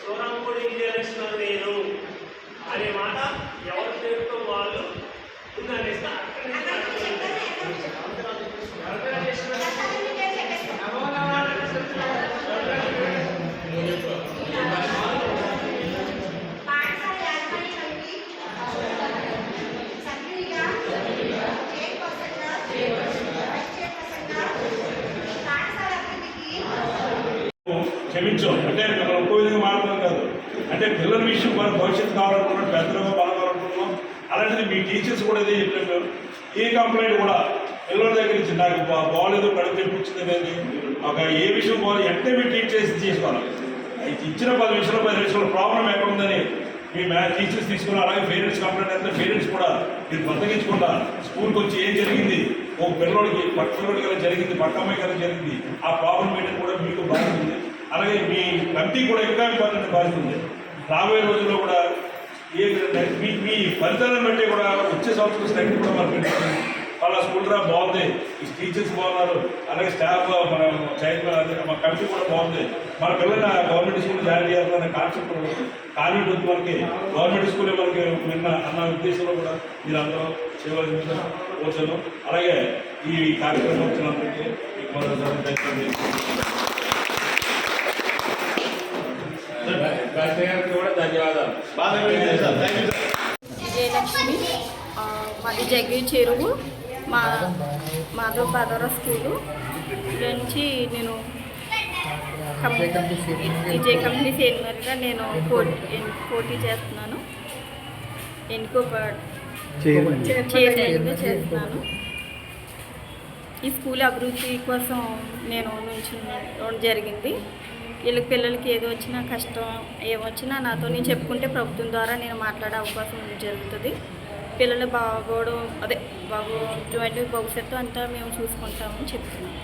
సోరాంపూడి విజయలక్ష్మి నేను అనే మాట ఎవరి పేరుతో వాళ్ళు ఉందనేసి క్షమించాం అంటే మనం ఒక్కో విధంగా మాట్లాడడం కాదు అంటే పిల్లల విషయం మన భవిష్యత్తు కావాలనుకుంటున్నాం పెద్దలుగా బాగాలనుకుంటున్నాం అలాంటిది మీ టీచర్స్ కూడా ఇదే చెప్పారు ఏ కంప్లైంట్ కూడా పిల్లల దగ్గర నుంచి నాకు బాగాలేదు కడుపు తెప్పించింది అనేది ఒక ఏ విషయం బాగాలేదు అంటే మీరు టీచ్ చేసి తీసుకోవాలి ఇచ్చిన 10 నిమిషాలు 10 నిమిషాలు ప్రాబ్లం ఎక్కడ ఉందని మీ టీచర్స్ తీసుకుని అలాగే పేరెంట్స్ కంప్లైంట్ అయితే పేరెంట్స్ కూడా మీరు బద్దగించకుండా స్కూల్కి వచ్చి ఏం జరిగింది ఓ పిల్లడికి పట్టులోడి కదా జరిగింది పట్టమ్మాయి కదా జరిగింది ఆ ప్రాబ్లం ఏంటో కూడా మీకు బాగుంటుంది అలాగే మీ కమిటీ కూడా ఇంకా ఇంపార్టెంట్ బాగుంటుంది రాబోయే రోజుల్లో కూడా మీ ఫలితాలను బట్టి కూడా వచ్చే సంవత్సరం స్ట్రెంగ్త్ కూడా మనకు పెంచుతుంది వాళ్ళ స్కూల్ రా బాగుంది ఈ టీచర్స్ బాగున్నారు అలాగే స్టాఫ్ మన చైర్మన్ మా కమిటీ కూడా బాగుంది మన పిల్లల్ని గవర్నమెంట్ స్కూల్ జాయిన్ చేయాలన్న కాన్సెప్ట్ కానీ మనకి గవర్నమెంట్ స్కూలే మనకి నిన్న అన్న ఉద్దేశంలో కూడా మీరు అందరూ చేయవలసిన కోరుతాను అలాగే ఈ కార్యక్రమం వచ్చినందుకు కూడా ధన్యవాదాలు. విజయలక్ష్మి మాది జగ్గి చెరువు మాధవ్ బాదర స్కూలు నుంచి నేను విజయ కంపెనీ సీనియర్గా నేను పోటీ చేస్తున్నాను చైర్మన్గా చేస్తున్నాను. ఈ స్కూల్ అభివృద్ధి కోసం నేను నుంచడం జరిగింది. వీళ్ళకి పిల్లలకి ఏదో వచ్చినా కష్టం ఏమొచ్చినా నాతో నేను చెప్పుకుంటే ప్రభుత్వం ద్వారా నేను మాట్లాడే అవకాశం జరుగుతుంది. పిల్లలు బాగోవడం భవిష్యత్తు అంతా మేము చూసుకుంటామని చెప్తున్నాం.